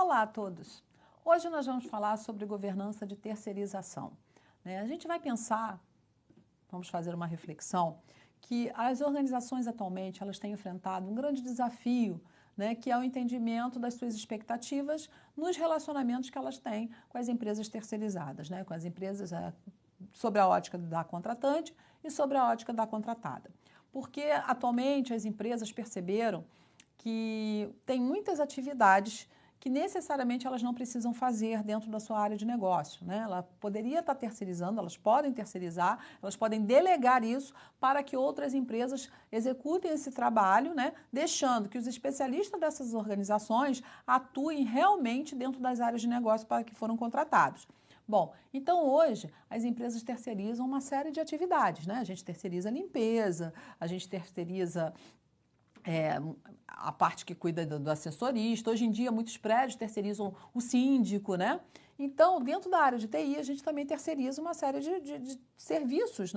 Olá a todos! Hoje nós vamos falar sobre governança de terceirização. A gente vai pensar, vamos fazer uma reflexão, que as organizações atualmente elas têm enfrentado um grande desafio, que é o entendimento das suas expectativas nos relacionamentos que elas têm com as empresas terceirizadas, com as empresas sobre a ótica da contratante e sobre a ótica da contratada. Porque atualmente as empresas perceberam que tem muitas atividades que necessariamente elas não precisam fazer dentro da sua área de negócio. Ela poderia estar terceirizando, elas podem terceirizar, elas podem delegar isso para que outras empresas executem esse trabalho, deixando que os especialistas dessas organizações atuem realmente dentro das áreas de negócio para que foram contratados. Bom, então hoje as empresas terceirizam uma série de atividades, A gente terceiriza a limpeza, a gente terceiriza a parte que cuida do assessorista. Hoje em dia, muitos prédios terceirizam o síndico, Então, dentro da área de TI, a gente também terceiriza uma série de serviços,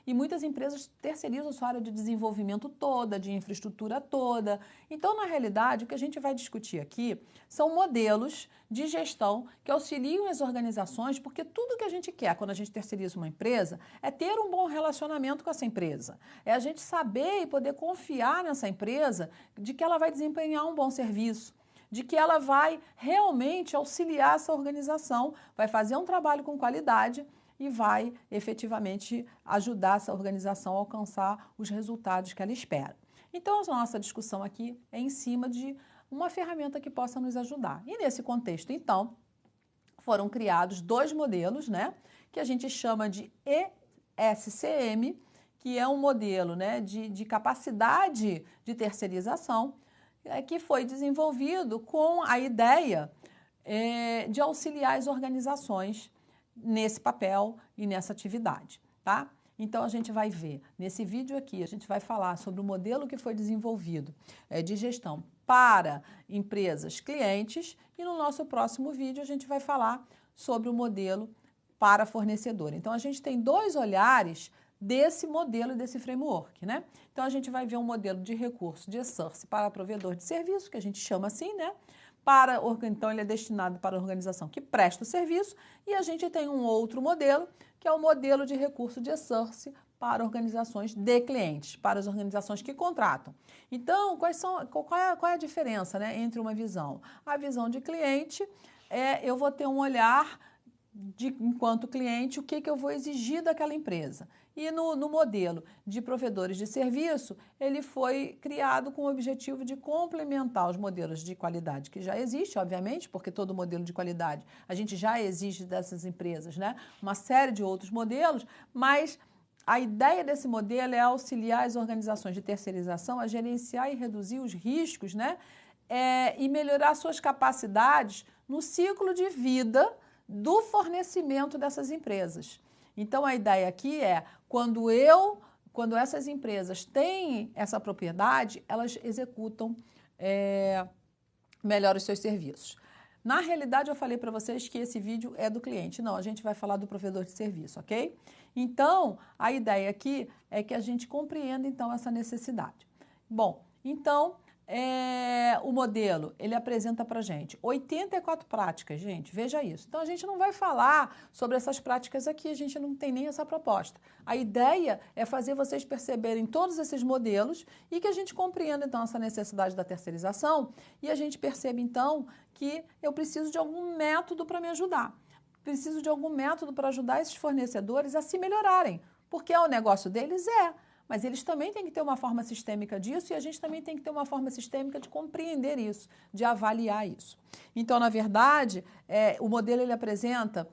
E muitas empresas terceirizam a sua área de desenvolvimento toda, de infraestrutura toda. Então, na realidade, o que a gente vai discutir aqui são modelos de gestão que auxiliam as organizações, porque tudo que a gente quer quando a gente terceiriza uma empresa é ter um bom relacionamento com essa empresa. É a gente saber e poder confiar nessa empresa de que ela vai desempenhar um bom serviço, de que ela vai realmente auxiliar essa organização, vai fazer um trabalho com qualidade e vai efetivamente ajudar essa organização a alcançar os resultados que ela espera. Então, a nossa discussão aqui é em cima de uma ferramenta que possa nos ajudar. E nesse contexto, então, foram criados dois modelos, que a gente chama de ESCM, que é um modelo de capacidade de terceirização, que foi desenvolvido com a ideia de auxiliar as organizações nesse papel e nessa atividade, tá? Então, a gente vai ver, nesse vídeo aqui, a gente vai falar sobre o modelo que foi desenvolvido de gestão para empresas clientes e no nosso próximo vídeo a gente vai falar sobre o modelo para fornecedor. Então, a gente tem dois olhares desse modelo e desse framework, Então, a gente vai ver um modelo de recurso de e-source para provedor de serviço, que a gente chama assim, Então, ele é destinado para a organização que presta o serviço, e a gente tem um outro modelo, que é o modelo de recurso de e-source para organizações de clientes, para as organizações que contratam. Então, qual é a diferença entre uma visão? A visão de cliente eu vou ter um olhar enquanto cliente, o que eu vou exigir daquela empresa. E no modelo de provedores de serviço, ele foi criado com o objetivo de complementar os modelos de qualidade que já existem, obviamente, porque todo modelo de qualidade a gente já exige dessas empresas, Uma série de outros modelos, mas a ideia desse modelo é auxiliar as organizações de terceirização a gerenciar e reduzir os riscos, e melhorar suas capacidades no ciclo de vida do fornecimento dessas empresas. Então, a ideia aqui é, quando essas empresas têm essa propriedade, elas executam melhor os seus serviços. Na realidade, eu falei para vocês que esse vídeo é do cliente. Não, a gente vai falar do provedor de serviço, ok? Então, a ideia aqui é que a gente compreenda, então, essa necessidade. Bom, então, o modelo, ele apresenta para a gente 84 práticas, gente, veja isso. Então, a gente não vai falar sobre essas práticas aqui, a gente não tem nem essa proposta. A ideia é fazer vocês perceberem todos esses modelos e que a gente compreenda, então, essa necessidade da terceirização e a gente percebe, então, que eu preciso de algum método para me ajudar. Preciso de algum método para ajudar esses fornecedores a se melhorarem, porque o negócio deles mas eles também têm que ter uma forma sistêmica disso e a gente também tem que ter uma forma sistêmica de compreender isso, de avaliar isso. Então, na verdade, o modelo ele apresenta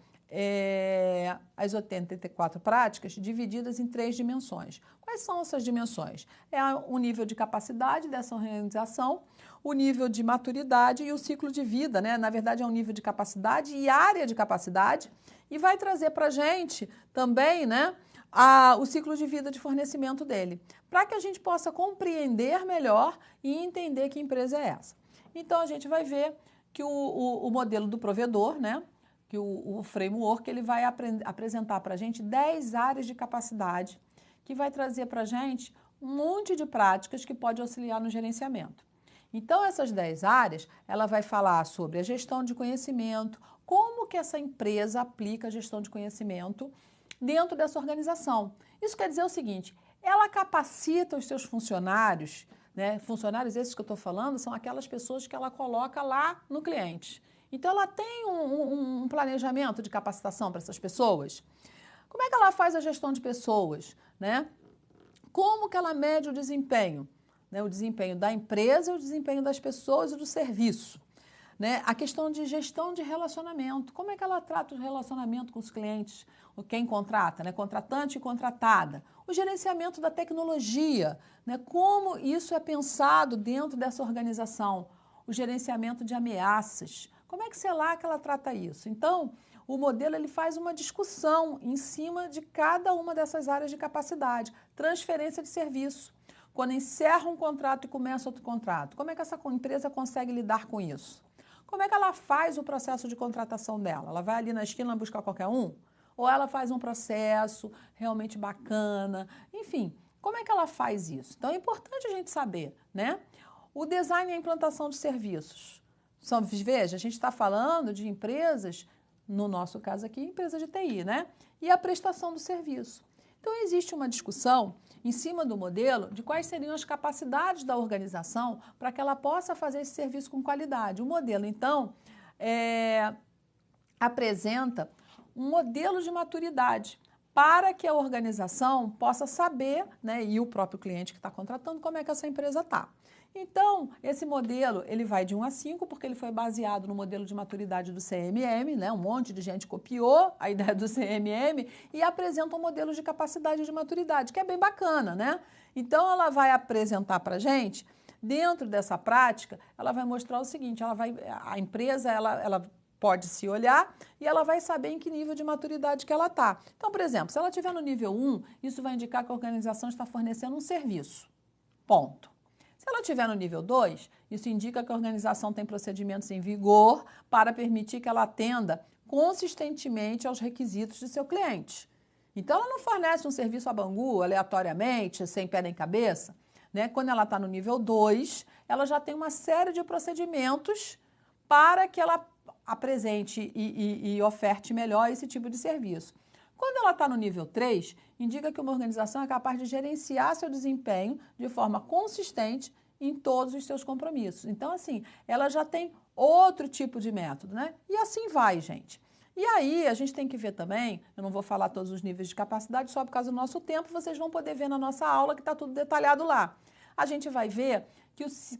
as 84 práticas divididas em 3 dimensões. Quais são essas dimensões? É o nível de capacidade dessa organização, o nível de maturidade e o ciclo de vida, Na verdade, é um nível de capacidade e área de capacidade e vai trazer para a gente também, o ciclo de vida de fornecimento dele, para que a gente possa compreender melhor e entender que empresa é essa. Então, a gente vai ver que o modelo do provedor, que o framework, ele vai apresentar para a gente 10 áreas de capacidade, que vai trazer para a gente um monte de práticas que pode auxiliar no gerenciamento. Então, essas 10 áreas, ela vai falar sobre a gestão de conhecimento, como que essa empresa aplica a gestão de conhecimento dentro dessa organização. Isso quer dizer o seguinte, ela capacita os seus funcionários, né? Funcionários esses que eu estou falando são aquelas pessoas que ela coloca lá no cliente. Então, ela tem um planejamento de capacitação para essas pessoas. Como é que ela faz a gestão de pessoas, né? Como que ela mede o desempenho? Né? O desempenho da empresa e o desempenho das pessoas e do serviço. Né? A questão de gestão de relacionamento. Como é que ela trata o relacionamento com os clientes, quem contrata, né? Contratante e contratada. O gerenciamento da tecnologia, né? Como isso é pensado dentro dessa organização. O gerenciamento de ameaças. Como é que, sei lá, que ela trata isso? Então, o modelo ele faz uma discussão em cima de cada uma dessas áreas de capacidade. Transferência de serviço. Quando encerra um contrato e começa outro contrato, como é que essa empresa consegue lidar com isso? Como é que ela faz o processo de contratação dela? Ela vai ali na esquina buscar qualquer um? Ou ela faz um processo realmente bacana? Enfim, como é que ela faz isso? Então, é importante a gente saber, né? O design e a implantação de serviços. Veja, a gente está falando de empresas, no nosso caso aqui, empresa de TI, né? E a prestação do serviço. Então, existe uma discussão em cima do modelo de quais seriam as capacidades da organização para que ela possa fazer esse serviço com qualidade. O modelo, então, apresenta um modelo de maturidade para que a organização possa saber, né, e o próprio cliente que está contratando, como é que essa empresa está. Então, esse modelo, ele vai de 1 a 5, porque ele foi baseado no modelo de maturidade do CMM, né? Um monte de gente copiou a ideia do CMM e apresenta um modelo de capacidade de maturidade, que é bem bacana, né? Então, ela vai apresentar para a gente, dentro dessa prática, ela vai mostrar o seguinte, a empresa, ela pode se olhar e ela vai saber em que nível de maturidade que ela está. Então, por exemplo, se ela estiver no nível 1, isso vai indicar que a organização está fornecendo um serviço. Ponto. Se ela estiver no nível 2, isso indica que a organização tem procedimentos em vigor para permitir que ela atenda consistentemente aos requisitos de seu cliente. Então, ela não fornece um serviço a bangu, aleatoriamente, sem pé nem cabeça. Né? Quando ela está no nível 2, ela já tem uma série de procedimentos para que ela apresente e oferte melhor esse tipo de serviço. Quando ela está no nível 3, indica que uma organização é capaz de gerenciar seu desempenho de forma consistente em todos os seus compromissos. Então, assim, ela já tem outro tipo de método, né? E assim vai, gente. E aí, a gente tem que ver também, eu não vou falar todos os níveis de capacidade, só por causa do nosso tempo, vocês vão poder ver na nossa aula que está tudo detalhado lá. A gente vai ver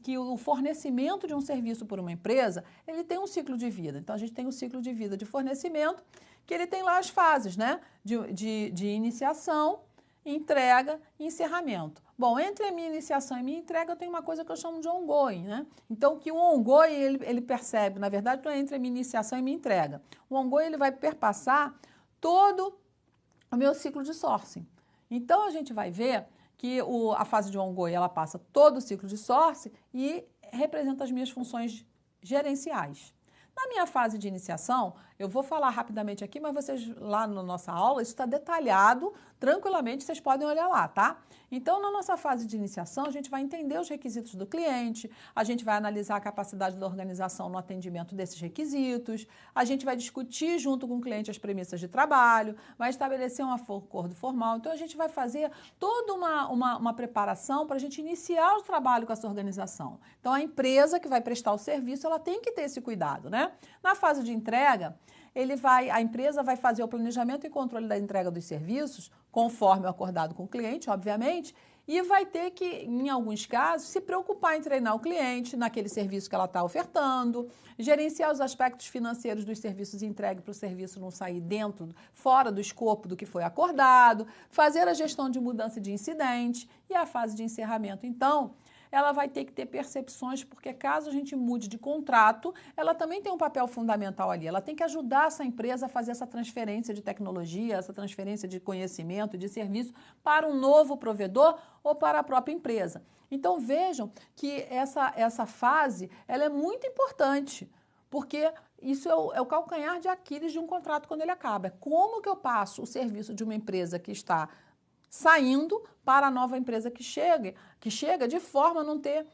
que o fornecimento de um serviço por uma empresa, ele tem um ciclo de vida. Então, a gente tem um ciclo de vida de fornecimento, que ele tem lá as fases, né? De iniciação, entrega e encerramento. Bom, entre a minha iniciação e minha entrega, eu tenho uma coisa que eu chamo de ongoing, né? Então, que o ongoing, ele percebe, na verdade, não é entre a minha iniciação e minha entrega. O ongoing, ele vai perpassar todo o meu ciclo de sourcing. Então, a gente vai ver que a fase de ongoing, ela passa todo o ciclo de sourcing e representa as minhas funções gerenciais. Na minha fase de iniciação, eu vou falar rapidamente aqui, mas vocês lá na nossa aula, isso está detalhado, tranquilamente, vocês podem olhar lá, tá? Então, na nossa fase de iniciação, a gente vai entender os requisitos do cliente, a gente vai analisar a capacidade da organização no atendimento desses requisitos, a gente vai discutir junto com o cliente as premissas de trabalho, vai estabelecer um acordo formal. Então, a gente vai fazer toda uma preparação para a gente iniciar o trabalho com essa organização. Então, a empresa que vai prestar o serviço, ela tem que ter esse cuidado, né? Na fase de entrega, a empresa vai fazer o planejamento e controle da entrega dos serviços, conforme o acordado com o cliente, obviamente, e vai ter que, em alguns casos, se preocupar em treinar o cliente naquele serviço que ela está ofertando, gerenciar os aspectos financeiros dos serviços entregues para o serviço não sair fora do escopo do que foi acordado, fazer a gestão de mudança de incidente e a fase de encerramento. Então, ela vai ter que ter percepções, porque caso a gente mude de contrato, ela também tem um papel fundamental ali. Ela tem que ajudar essa empresa a fazer essa transferência de tecnologia, essa transferência de conhecimento, de serviço para um novo provedor ou para a própria empresa. Então, vejam que essa fase ela é muito importante, porque isso é o calcanhar de Aquiles de um contrato quando ele acaba. Como que eu passo o serviço de uma empresa que está saindo para a nova empresa que chega de forma a não ter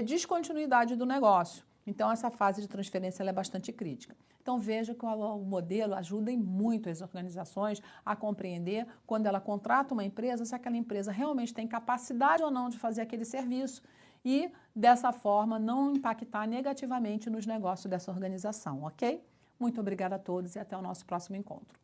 descontinuidade do negócio. Então, essa fase de transferência ela é bastante crítica. Então, veja que o modelo ajuda muito as organizações a compreender quando ela contrata uma empresa, se aquela empresa realmente tem capacidade ou não de fazer aquele serviço e, dessa forma, não impactar negativamente nos negócios dessa organização, ok? Muito obrigada a todos e até o nosso próximo encontro.